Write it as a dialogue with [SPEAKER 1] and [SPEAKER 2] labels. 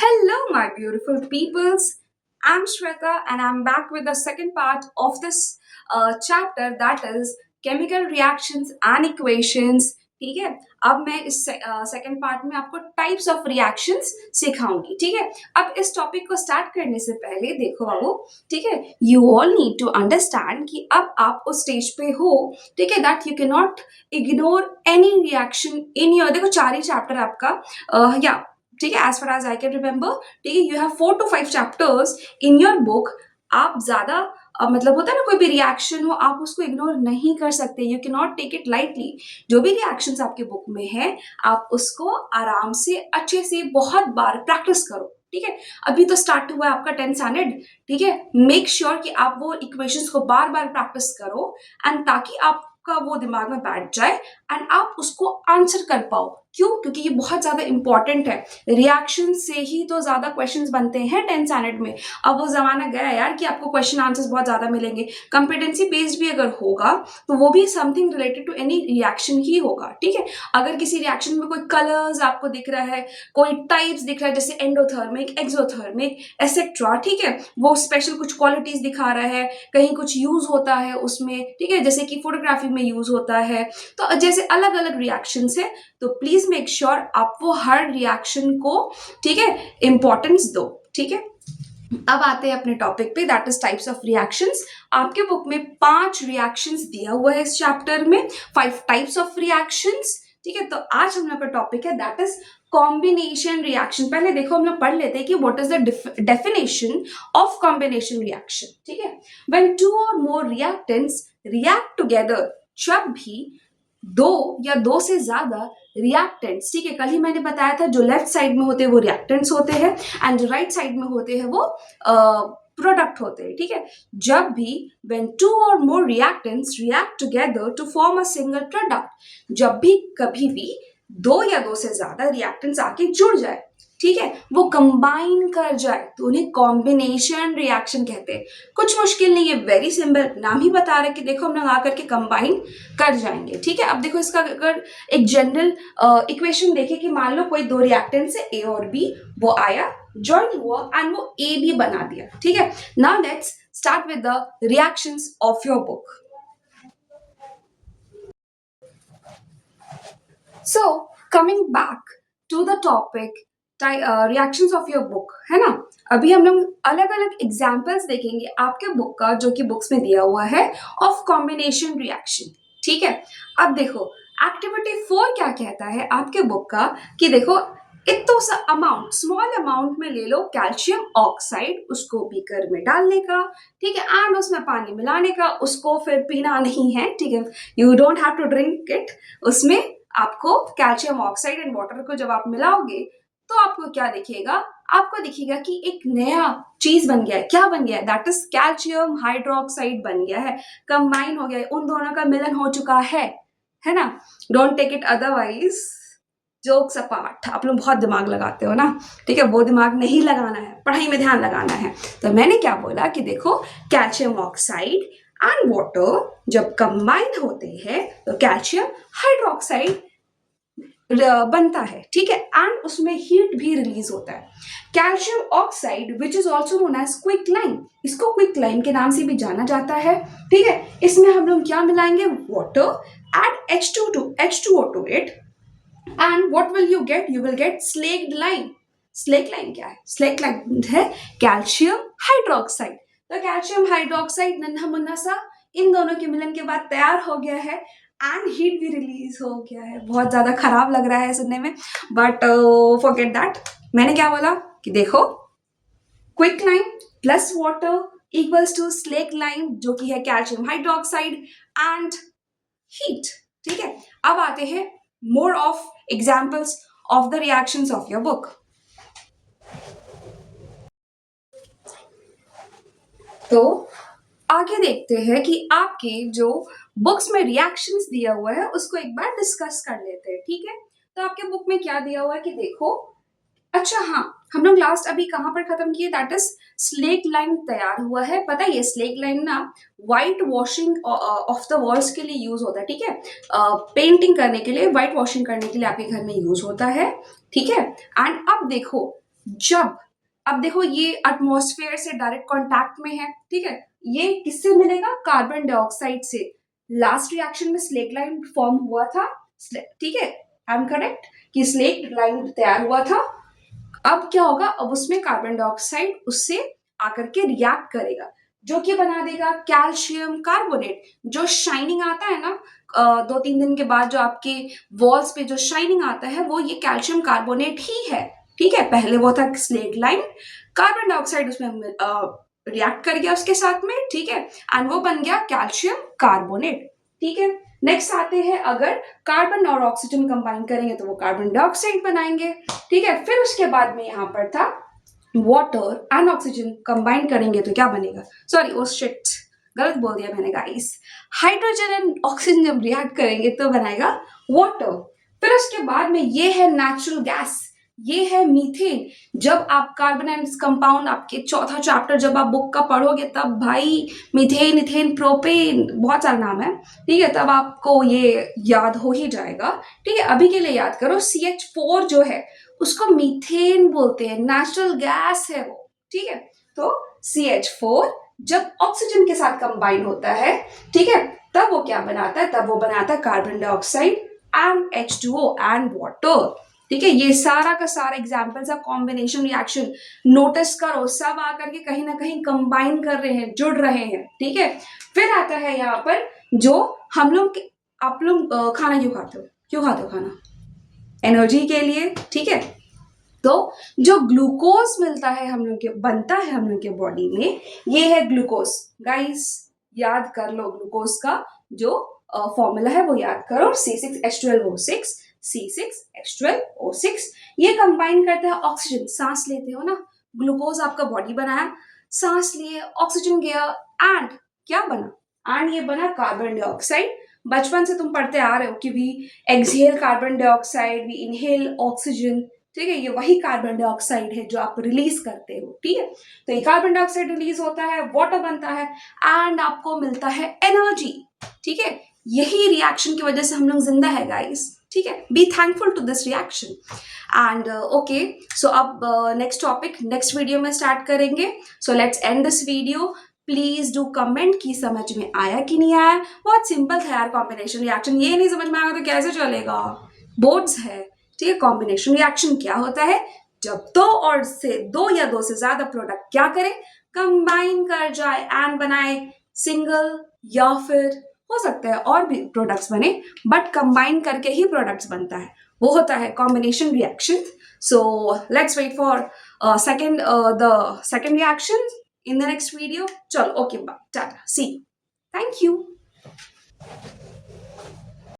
[SPEAKER 1] Hello, my beautiful peoples. I'm Shweta, and I'm back with the second part of this chapter, that is chemical reactions and equations. ठीक है, अब मैं इस second part में आपको types of reactions सिखाऊंगी. ठीक है, अब इस टॉपिक को स्टार्ट करने से पहले देखो बाबू, ठीक है, you all need to understand कि अब आप उस स्टेज पे हो, ठीक है, that you can not ignore any reaction in your. देखो चार ही चैप्टर आपका या ठीक है, as far as I can remember, ठीक है, you have 4 to 5 chapters in your book. आप ज्यादा मतलब होता है ना, कोई भी रिएक्शन हो आप उसको इग्नोर नहीं कर सकते. You can not take it lightly. जो भी रिएक्शंस आपके बुक में है आप उसको आराम से अच्छे से बहुत बार प्रैक्टिस करो. ठीक है, अभी तो स्टार्ट हुआ है आपका 10th स्टैंडर्ड. ठीक है, मेक श्योर कि आप वो इक्वेशंस को बार बार प्रैक्टिस करो एंड ताकि आपका वो दिमाग में बैठ जाए एंड आप उसको आंसर कर पाओ. क्यों? क्योंकि ये बहुत ज्यादा इंपॉर्टेंट है. रिएक्शन से ही तो ज्यादा क्वेश्चंस बनते हैं 10th स्टैंडर्ड में. अब वो जमाना गया यार कि आपको क्वेश्चन आंसर्स बहुत ज्यादा मिलेंगे. कंपिटेंसी बेस्ड भी अगर होगा तो वो भी something related to any reaction ही होगा. ठीक है, अगर किसी रिएक्शन में कोई कलर्स आपको दिख रहा है, कोई टाइप्स दिख रहा है, जैसे एंडोथर्मिक, एक्सोथर्मिक, एसेट्रा, ठीक है, वो स्पेशल कुछ क्वालिटीज दिखा रहा है, कहीं कुछ यूज होता है उसमें, ठीक है, जैसे कि फोटोग्राफी में यूज होता है, तो जैसे अलग अलग रिएक्शंस है, तो प्लीज मेक श्योर आप वो हर रिएक्शन को, ठीक है, इंपॉर्टेंस दो. ठीक है, अब आते हैं अपने टॉपिक पे, that is types of reactions. आपके बुक में 5 रिएक्शंस दिया हुआ है इस चैप्टर में, 5 टाइप्स ऑफ रिएक्शंस. ठीक है, तो आज हम लोग का टॉपिक है दैट इज कॉम्बिनेशन रिएक्शन. पहले देखो हम लोग पढ़ लेते हैं कि what is the definition of combination reaction. ठीक है, व्हेन 2 और मोर रिएक्टेंट्स रिएक्ट टुगेदर, जब भी 2 या 2 से ज्यादा रिएक्टेंट्स, ठीक है, कल ही मैंने बताया था जो लेफ्ट साइड में होते हैं वो रिएक्टेंट्स होते हैं एंड जो राइट साइड में होते हैं वो प्रोडक्ट होते हैं. ठीक है, जब भी when 2 or more reactants react together to form a single product, जब भी कभी भी 2 या 2 से ज्यादा रिएक्टेंट्स आके जुड़ जाए, ठीक है, वो कंबाइन कर जाए, तो उन्हें कॉम्बिनेशन रिएक्शन कहते हैं. कुछ मुश्किल नहीं है, वेरी सिंपल, नाम ही बता रहे कि देखो हम लोग आकर के कंबाइन कर जाएंगे. ठीक है, अब देखो इसका अगर एक जनरल इक्वेशन देखे कि मान लो कोई 2 रिएक्टेंट है ए और बी, वो आया, ज्वाइन हुआ एंड वो ए बी बना दिया. ठीक है, now let's start with the reactions of your book. So coming back to the topic reactions of your book, है ना. अभी हम लोग अलग अलग एग्जाम्पल्स देखेंगे आपके बुक का, जो कि बुक्स में दिया हुआ है, ऑफ कॉम्बिनेशन रिएक्शन. ठीक है, अब देखो एक्टिविटी 4 क्या कहता है आपके बुक का कि देखो इतना सा अमाउंट, स्मॉल अमाउंट में ले लो कैल्शियम ऑक्साइड, उसको बीकर में डालने का, ठीक है, एंड उसमें पानी मिलाने का, उसको फिर पीना नहीं है. ठीक है, you don't have to drink it. उसमें आपको कैल्शियम ऑक्साइड एंड वाटर को जब आप मिलाओगे तो आपको क्या दिखेगा, आपको दिखेगा कि एक नया चीज बन गया है. क्या बन गया है? दैट इज कैल्शियम हाइड्रोक्साइड बन गया है, कंबाइन हो गया है, उन दोनों का मिलन हो चुका है ना. Don't take it otherwise. Jokes apart, आप लोग बहुत दिमाग लगाते हो ना, ठीक है, वो दिमाग नहीं लगाना है, पढ़ाई में ध्यान लगाना है. तो मैंने क्या बोला कि देखो कैल्शियम ऑक्साइड एंड वाटर जब कंबाइन होते हैं तो कैल्शियम हाइड्रोक्साइड बनता है. ठीक है, एंड उसमें हीट भी रिलीज होता है. Calcium oxide which is also known as quicklime, इसको क्विकलाइन के नाम से भी जाना जाता है. ठीक है, इसमें हम लोग क्या मिलाएंगे, water, add H2O to it, and what will you get? You will get slaked lime. Slake lime क्या है? स्लेक लाइन है कैल्शियम हाइड्रोक्साइड. तो कैल्शियम हाइड्रोक्साइड नन्हा मुन्ना सा इन दोनों के मिलन के बाद तैयार हो गया है एंड हीट भी रिलीज हो गया है. बहुत ज्यादा खराब लग रहा है सुनने में, बट फॉरगेट दैट. मैंने क्या बोला कि देखो quick lime plus water equals to slake lime, जो कि है कैल्शियम हाइड्रोक्साइड एंड हीट. ठीक है, अब आते हैं more of examples of the reactions of your book. तो आगे देखते हैं कि आपके जो बुक्स में रिएक्शंस दिया हुआ है उसको एक बार डिस्कस कर लेते हैं. ठीक है, तो आपके बुक में क्या दिया हुआ है कि देखो, अच्छा हाँ, हम लोग लास्ट अभी कहां पर खत्म किए, दैट इज स्लेक लाइन तैयार हुआ है. पता है ये स्लेक लाइन ना white washing of the walls के लिए यूज होता है. ठीक है, पेंटिंग करने के लिए, व्हाइट वॉशिंग करने के लिए आपके घर में यूज होता है. ठीक है, एंड अब देखो जब अब देखो ये एटमॉस्फेयर से डायरेक्ट कांटेक्ट में है, ठीक है, ये किससे मिलेगा, कार्बन डाइऑक्साइड से। लास्ट रिएक्शन में स्लेट लाइन फॉर्म हुआ था, ठीक है, आई एम करेक्ट कि स्लेट लाइन तैयार हुआ था। अब क्या होगा, अब उसमें कार्बन डाइऑक्साइड उससे आकर के रिएक्ट करेगा, जो कि बना देगा कैल्शियम कार्बोनेट। जो शाइनिंग आता है ना 2-3 दिन के बाद, जो आपके वॉल्स पे जो शाइनिंग आता है, वो ये कैल्शियम कार्बोनेट ही है, ठीक है। पहले वो था स्लेट लाइन, कार्बन डाइऑक्साइड उसमें रिएक्ट कर गया उसके साथ में, ठीक है, एंड वो बन गया कैल्शियम कार्बोनेट, ठीक है। नेक्स्ट आते हैं, अगर कार्बन और ऑक्सीजन कंबाइन करेंगे तो वो कार्बन डाइऑक्साइड बनाएंगे, ठीक है। फिर उसके बाद में यहाँ पर था वाटर एंड ऑक्सीजन कंबाइन करेंगे तो क्या बनेगा, सॉरी ओ शिट, गलत बोल दिया मैंने गाइस। हाइड्रोजन एंड ऑक्सीजन जब रिएक्ट करेंगे तो बनाएगा वाटर। फिर उसके बाद में ये है नेचुरल गैस, ये है मीथेन। जब आप कार्बन एंड कंपाउंड आपके चौथा चैप्टर जब आप बुक का पढ़ोगे, तब भाई मीथेन, इथेन, प्रोपेन, बहुत सारा नाम है, ठीक है, तब आपको ये याद हो ही जाएगा, ठीक है। अभी के लिए याद करो, CH4 जो है उसको मीथेन बोलते हैं, नेचुरल गैस है वो, ठीक है। तो CH4 जब ऑक्सीजन के साथ कंबाइन होता है, ठीक है, तब वो क्या बनाता है, तब वो बनाता है carbon dioxide and H2O and water, ठीक है। ये सारा का सारा examples of combination reaction, notice करो सब आकर के कहीं ना कहीं कंबाइन कर रहे हैं, जुड़ रहे हैं, ठीक है। फिर आता है यहाँ पर जो हम लोग, आप लोग खाना क्यों खाते हो, क्यों खाते हो खाना, एनर्जी के लिए, ठीक है। तो जो ग्लूकोज मिलता है हम लोग के, बनता है हम लोग के बॉडी में, ये है ग्लूकोज। गाइस याद कर लो, ग्लूकोज का जो फॉर्मूला है वो याद करो, C6H12O6, C6H12O6। ये कंबाइन करता है ऑक्सीजन, सांस लेते हो ना, ग्लूकोज आपका बॉडी बनाया, सांस लिए, ऑक्सीजन गया, एंड क्या बना, एंड ये बना कार्बन डाइऑक्साइड। बचपन से तुम पढ़ते आ रहे हो कि we exhale carbon dioxide, we inhale oxygen, ठीक है। ये वही कार्बन डाइऑक्साइड है जो आप रिलीज करते हो, ठीक है। तो ये कार्बन डाइऑक्साइड रिलीज होता है, वाटर बनता है, एंड आपको मिलता है एनर्जी, ठीक है। यही रिएक्शन की वजह से हम लोग जिंदा है गाइस, ठीक है। Be thankful to this reaction and okay. So अब नेक्स्ट टॉपिक नेक्स्ट वीडियो में स्टार्ट करेंगे। So let's end this video. Please do comment कि समझ में आया कि नहीं आया। बहुत सिंपल था यार कॉम्बिनेशन रिएक्शन, ये नहीं समझ में आएगा तो कैसे चलेगा, बोर्ड्स है, ठीक है। कॉम्बिनेशन रिएक्शन क्या होता है, जब दो और से दो या दो से ज्यादा प्रोडक्ट क्या करें, कंबाइन कर जाए एंड बनाए सिंगल, या फिर हो सकता है और भी प्रोडक्ट्स बने, बट कंबाइन करके ही प्रोडक्ट्स बनता है, वो होता है combination reaction. So let's wait for the second reaction in the next video. चलो, okay, bye, tata, see you, thank you.